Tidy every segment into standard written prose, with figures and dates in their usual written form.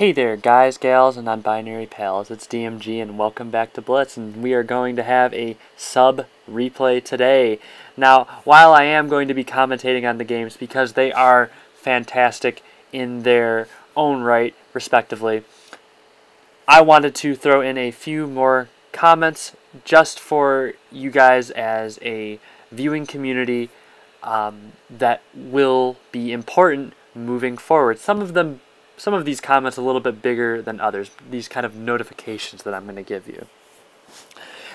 Hey there guys, gals, and non-binary pals, it's DMG and welcome back to Blitz, and we are going to have a sub replay today. Now, while I am going to be commentating on the games because they are fantastic in their own right, respectively, I wanted to throw in a few more comments just for you guys as a viewing community that will be important moving forward. Some of these comments a little bit bigger than others, these kind of notifications that I'm going to give you.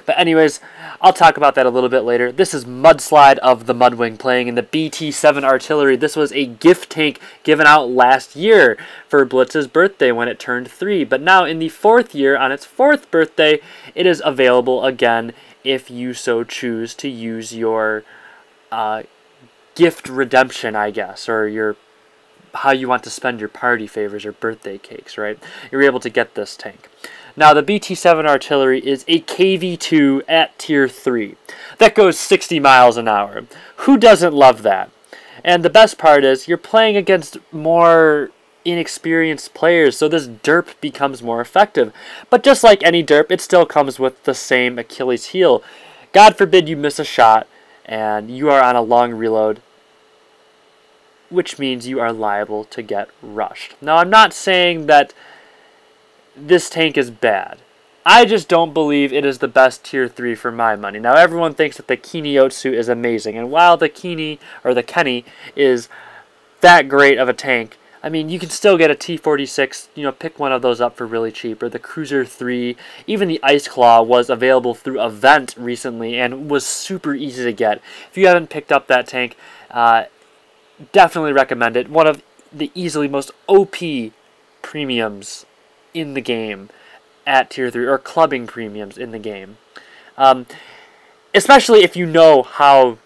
But anyways, I'll talk about that a little bit later. This is Mudslide of the Mudwing playing in the BT7 artillery. This was a gift tank given out last year for Blitz's birthday when it turned 3. But now in the 4th year, on its 4th birthday, it is available again if you so choose to use your gift redemption, I guess, or your how you want to spend your party favors or birthday cakes, right? You're able to get this tank. Now, the BT7 artillery is a KV2 at tier 3. That goes 60 miles an hour. Who doesn't love that? And the best part is you're playing against more inexperienced players, so this derp becomes more effective. But just like any derp, it still comes with the same Achilles heel. God forbid you miss a shot and you are on a long reload, which means you are liable to get rushed. Now, I'm not saying that this tank is bad. I just don't believe it is the best tier 3 for my money. Now, everyone thinks that the Kenny is amazing, and while the Kenny is that great of a tank, I mean, you can still get a T46, pick one of those up for really cheap, or the Cruiser 3. Even the Ice Claw was available through a vent recently and was super easy to get. If you haven't picked up that tank, definitely recommend it. One of the easily most OP premiums in the game at tier 3, or clubbing premiums in the game. Especially if you know how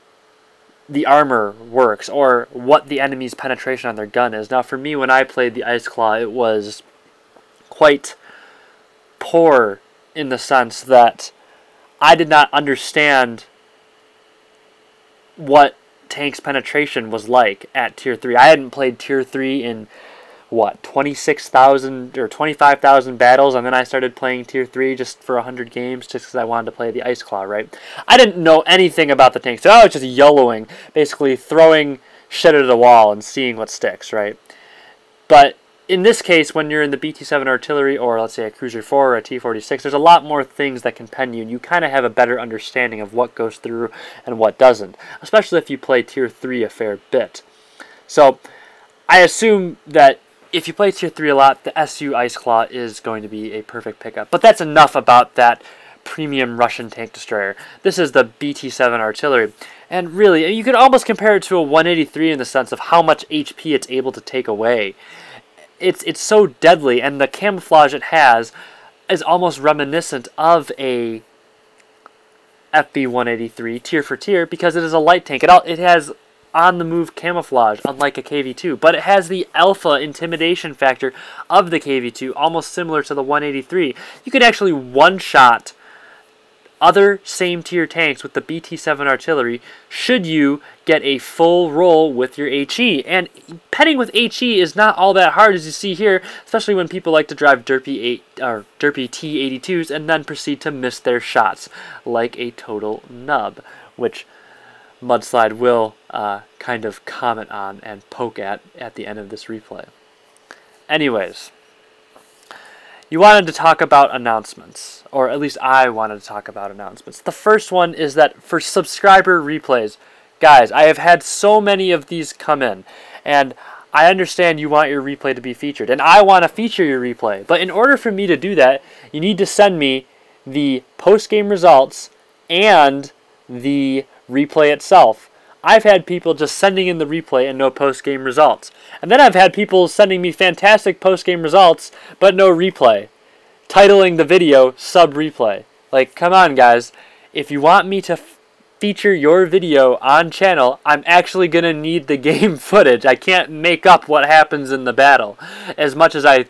the armor works or what the enemy's penetration on their gun is. Now, for me, when I played the Ice Claw, it was quite poor in the sense that I did not understand what tank's penetration was like at tier 3. I hadn't played tier 3 in 26,000 or 25,000 battles, and then I started playing tier 3 just for 100 games just because I wanted to play the Ice Claw, right? I didn't know anything about the tank, so I was just YOLOing, basically throwing shit at the wall and seeing what sticks, right? But in this case, when you're in the BT7 artillery, or let's say a Cruiser 4 or a T46, there's a lot more things that can pen you, and you kind of have a better understanding of what goes through and what doesn't, especially if you play tier 3 a fair bit. So I assume that if you play tier 3 a lot, the SU Ice Claw is going to be a perfect pickup. But that's enough about that premium Russian tank destroyer. This is the BT7 artillery. And really, you could almost compare it to a 183 in the sense of how much HP it's able to take away. It's so deadly, and the camouflage it has is almost reminiscent of a FB-183 tier for tier because it is a light tank. It has on-the-move camouflage, unlike a KV2, but it has the alpha intimidation factor of the KV2, almost similar to the 183. You could actually one-shot other same-tier tanks with the BT7 artillery should you get a full roll with your HE. And penning with HE is not all that hard, as you see here, especially when people like to drive derpy T82s and then proceed to miss their shots like a total nub, which Mudslide will kind of comment on and poke at the end of this replay. Anyways, you wanted to talk about announcements, or at least I wanted to talk about announcements. The first one is that for subscriber replays, guys, I have had so many of these come in, and I understand you want your replay to be featured, and I want to feature your replay, but in order for me to do that, you need to send me the post-game results and the replay itself. I've had people just sending in the replay and no post-game results. And then I've had people sending me fantastic post-game results but no replay, titling the video sub-replay. Like, come on guys, if you want me to feature your video on channel, I'm actually going to need the game footage. I can't make up what happens in the battle. As much as I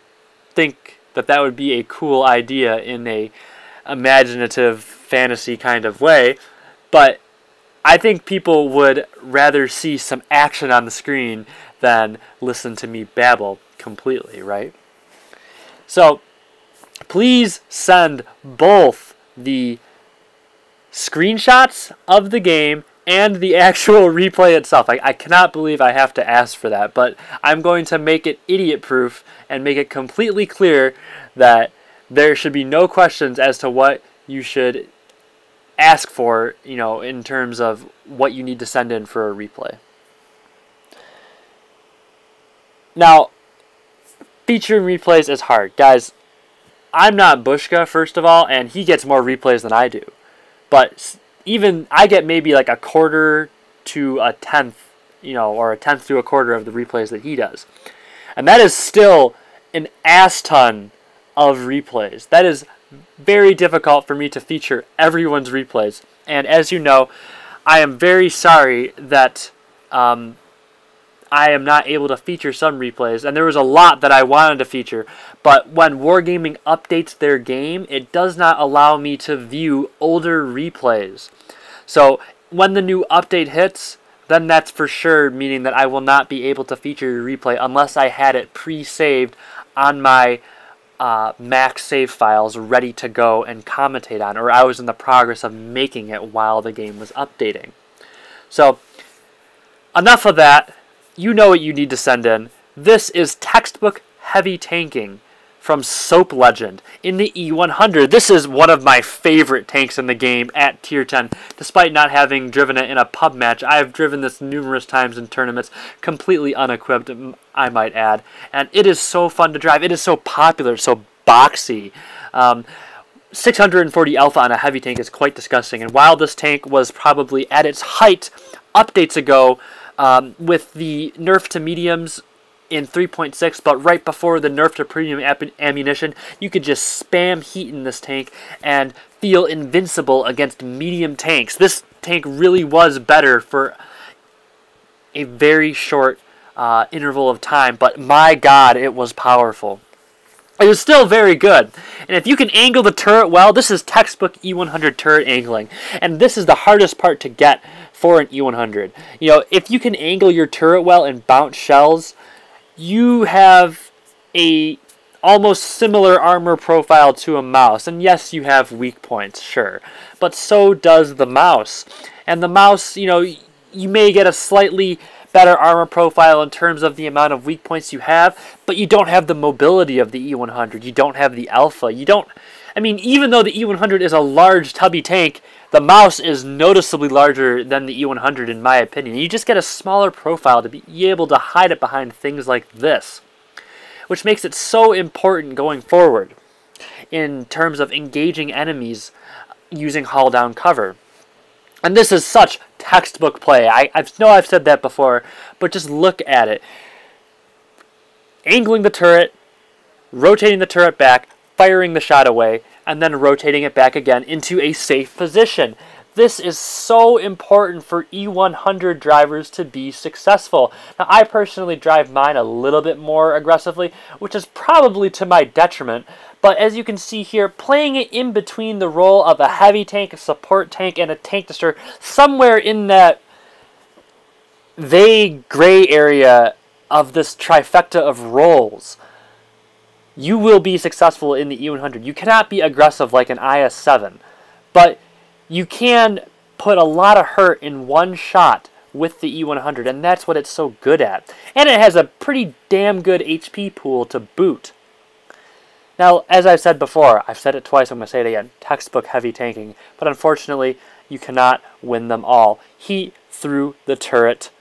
think that that would be a cool idea in a imaginative fantasy kind of way, but I think people would rather see some action on the screen than listen to me babble completely, right? So please send both the screenshots of the game and the actual replay itself. I cannot believe I have to ask for that, but I'm going to make it idiot-proof and make it completely clear that there should be no questions as to what you should ask for, you know, in terms of what you need to send in for a replay. Now, featuring replays is hard. Guys, I'm not Bushka, first of all, and he gets more replays than I do. But even I get maybe like a quarter to a tenth, you know, or a tenth to a quarter of the replays that he does. And that is still an ass ton of replays. That is very difficult for me to feature everyone's replays. And as you know, I am very sorry that I am not able to feature some replays, and there was a lot that I wanted to feature, but when Wargaming updates their game, it does not allow me to view older replays. So when the new update hits, then that's for sure meaning that I will not be able to feature your replay unless I had it pre-saved on my max save files ready to go and commentate on, or I was in the progress of making it while the game was updating. So enough of that. You know what you need to send in. This is textbook heavy tanking from Soap Legend in the E100. This is one of my favorite tanks in the game at tier 10. Despite not having driven it in a pub match, I have driven this numerous times in tournaments, completely unequipped, I might add. And it is so fun to drive. It is so popular, so boxy. 640 alpha on a heavy tank is quite disgusting. And while this tank was probably at its height updates ago, with the nerf to mediums in 3.6, but right before the nerf to premium ammunition, you could just spam heat in this tank and feel invincible against medium tanks. This tank really was better for a very short interval of time, but my god, it was powerful. It was still very good. And if you can angle the turret well, this is textbook E100 turret angling. And this is the hardest part to get for an E100. You know, if you can angle your turret well and bounce shells, you have a almost similar armor profile to a mouse. And yes, you have weak points, sure. But so does the mouse. And the mouse, you know, you may get a slightly better armor profile in terms of the amount of weak points you have, but you don't have the mobility of the E100. You don't have the alpha. You don't, I mean, even though the E100 is a large tubby tank, the mouse is noticeably larger than the E100 in my opinion. You just get a smaller profile to be able to hide it behind things like this, which makes it so important going forward in terms of engaging enemies using hull down cover. And this is such textbook play. I know I've said that before, but just look at it. Angling the turret, rotating the turret back, firing the shot away, and then rotating it back again into a safe position. This is so important for E100 drivers to be successful. Now, I personally drive mine a little bit more aggressively, which is probably to my detriment. But as you can see here, playing it in between the role of a heavy tank, a support tank, and a tank destroyer, somewhere in that vague gray area of this trifecta of roles, you will be successful in the E100. You cannot be aggressive like an IS-7, but you can put a lot of hurt in one shot with the E100, and that's what it's so good at. And it has a pretty damn good HP pool to boot. Now, as I've said before, I've said it twice, I'm going to say it again, textbook heavy tanking, but unfortunately, you cannot win them all. Heat through the turret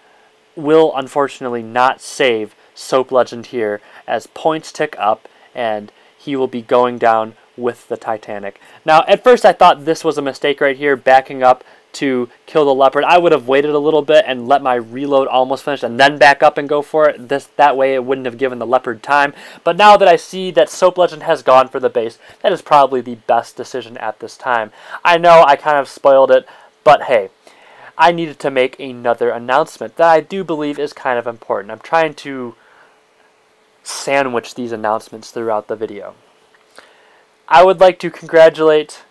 will unfortunately not save Soap Legend here, as points tick up, and he will be going down with the Titanic. Now, at first I thought this was a mistake right here, backing up to kill the Leopard. I would have waited a little bit and let my reload almost finish and then back up and go for it. That way it wouldn't have given the Leopard time. But now that I see that Soap Legend has gone for the base, that is probably the best decision at this time. I know I kind of spoiled it, but hey, I needed to make another announcement that I do believe is kind of important. I'm trying to sandwich these announcements throughout the video. I would like to congratulate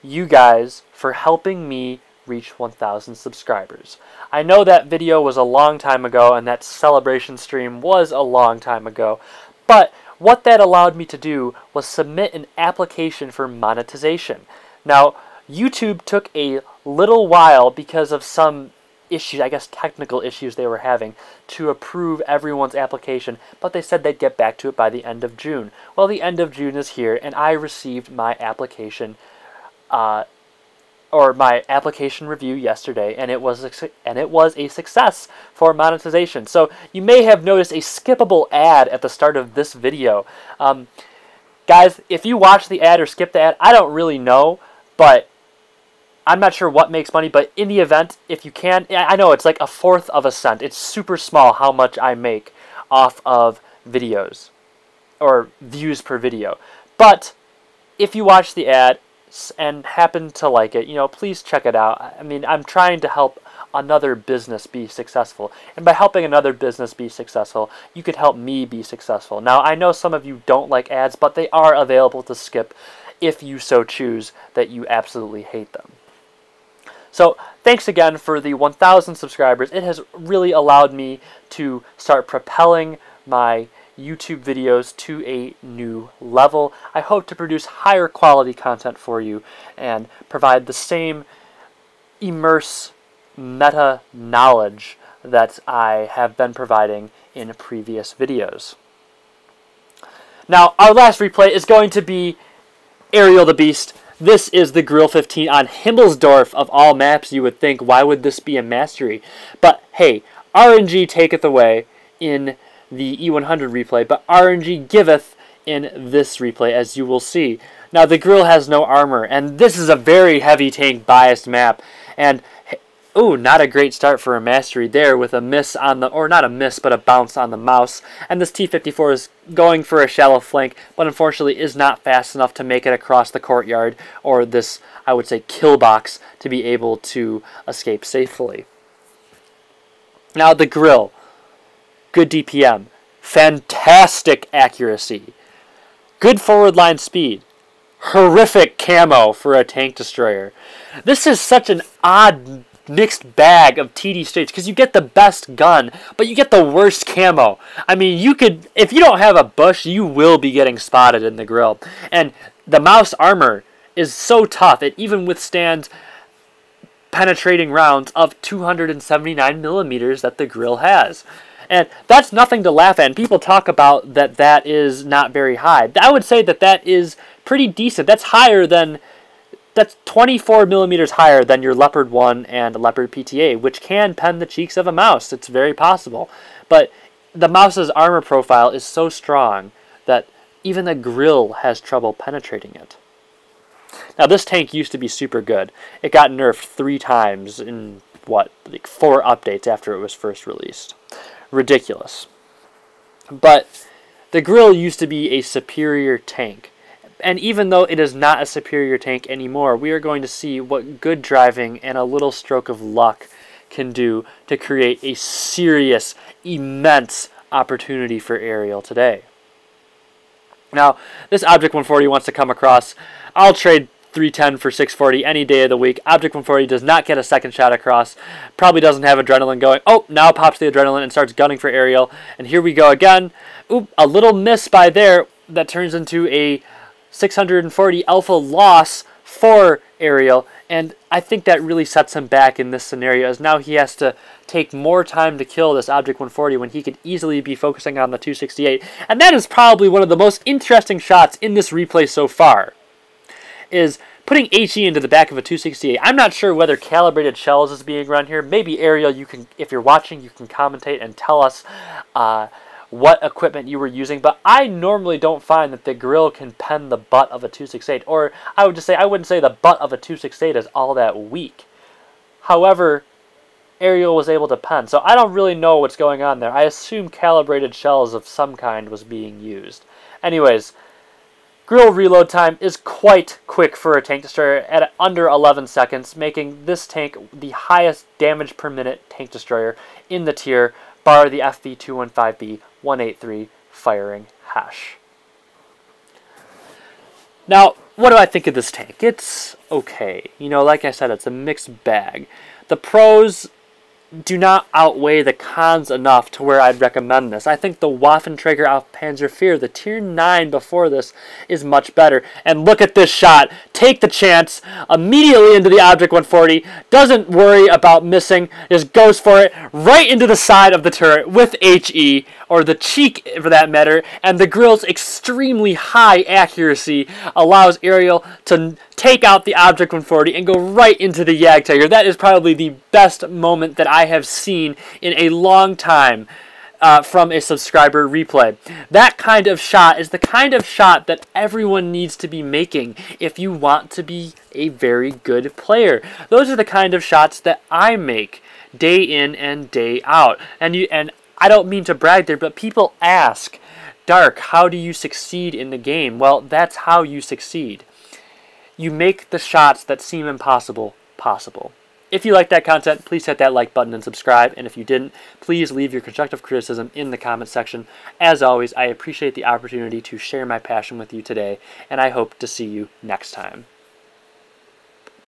you guys for helping me reach 1,000 subscribers. I know that video was a long time ago and that celebration stream was a long time ago, but what that allowed me to do was submit an application for monetization. Now, YouTube took a little while because of some issues, I guess technical issues they were having, to approve everyone's application, but they said they'd get back to it by the end of June. Well, the end of June is here, and I received my application or my application review yesterday, and it was a success for monetization. So you may have noticed a skippable ad at the start of this video. Guys, if you watch the ad or skip the ad, I don't really know, but I'm not sure what makes money, but in the event, if you can, I know it's like 1/4 of a cent. It's super small how much I make off of videos or views per video. But if you watch the ad and happen to like it, you know, please check it out. I mean, I'm trying to help another business be successful. And by helping another business be successful, you could help me be successful. Now, I know some of you don't like ads, but they are available to skip if you so choose that you absolutely hate them. So thanks again for the 1,000 subscribers. It has really allowed me to start propelling my YouTube videos to a new level. I hope to produce higher quality content for you and provide the same immerse meta knowledge that I have been providing in previous videos. Now, our last replay is going to be Aerial the Beast. This is the Grill 15 on Himmelsdorf. Of all maps, you would think, why would this be a mastery? But hey, RNG taketh away in the E100 replay, but RNG giveth in this replay, as you will see. Now, the Grill has no armor, and this is a very heavy tank biased map. And ooh, not a great start for a mastery there with a miss on the, or not a miss, but a bounce on the mouse. And this T-54 is going for a shallow flank, but unfortunately is not fast enough to make it across the courtyard, or this, I would say, kill box, to be able to escape safely. Now the Grill, good DPM, fantastic accuracy, good forward line speed, horrific camo for a tank destroyer. This is such an odd mixed bag of TD states because you get the best gun, but you get the worst camo. I mean, you could, if you don't have a bush, you will be getting spotted in the Grill. And the mouse armor is so tough, it even withstands penetrating rounds of 279 millimeters that the Grill has. And that's nothing to laugh at. And people talk about that is not very high. I would say that is pretty decent. That's higher than, that's 24 millimeters higher than your Leopard 1 and Leopard PTA, which can pen the cheeks of a mouse. It's very possible. But the mouse's armor profile is so strong that even the Grill has trouble penetrating it. Now, this tank used to be super good. It got nerfed 3 times in, what, like 4 updates after it was first released. Ridiculous. But the Grill used to be a superior tank. And even though it is not a superior tank anymore, we are going to see what good driving and a little stroke of luck can do to create a serious, immense opportunity for aerial today. Now, this Object 140 wants to come across. I'll trade 310 for 640 any day of the week. Object 140 does not get a second shot across. Probably doesn't have adrenaline going. Oh, now pops the adrenaline and starts gunning for aerial. And here we go again. Oop, a little miss by there that turns into a 640 alpha loss for aerial, and I think that really sets him back in this scenario, as now he has to take more time to kill this Object 140 when he could easily be focusing on the 268. And that is probably one of the most interesting shots in this replay so far, is putting HE into the back of a 268. I'm not sure whether calibrated shells is being run here. Maybe Aerial, you can, if you're watching, you can commentate and tell us what equipment you were using, but I normally don't find that the Grill can pen the butt of a 268, or I would just say, I wouldn't say the butt of a 268 is all that weak. However, Aerial was able to pen, so I don't really know what's going on there. I assume calibrated shells of some kind was being used. Anyways, Grill reload time is quite quick for a tank destroyer at under 11 seconds, making this tank the highest damage per minute tank destroyer in the tier, bar the FV215B 183 firing hash. Now, what do I think of this tank? It's okay. You know, like I said, it's a mixed bag. The pros do not outweigh the cons enough to where I'd recommend this. I think the Waffenträger auf Panzervier, the tier 9 before this, is much better. And look at this shot. Take the chance, immediately into the Object 140, doesn't worry about missing, just goes for it, right into the side of the turret with HE, or the cheek for that matter, and the grill's extremely high accuracy allows Ariel to take out the Object 140 and go right into the Jagdtiger. That is probably the best moment that I have seen in a long time from a subscriber replay. That kind of shot is the kind of shot that everyone needs to be making if you want to be a very good player. Those are the kind of shots that I make day in and day out. And I don't mean to brag there, but people ask, Dark, how do you succeed in the game? Well, that's how you succeed. You make the shots that seem impossible possible. If you like that content, please hit that like button and subscribe. And if you didn't, please leave your constructive criticism in the comment section. As always, I appreciate the opportunity to share my passion with you today, and I hope to see you next time.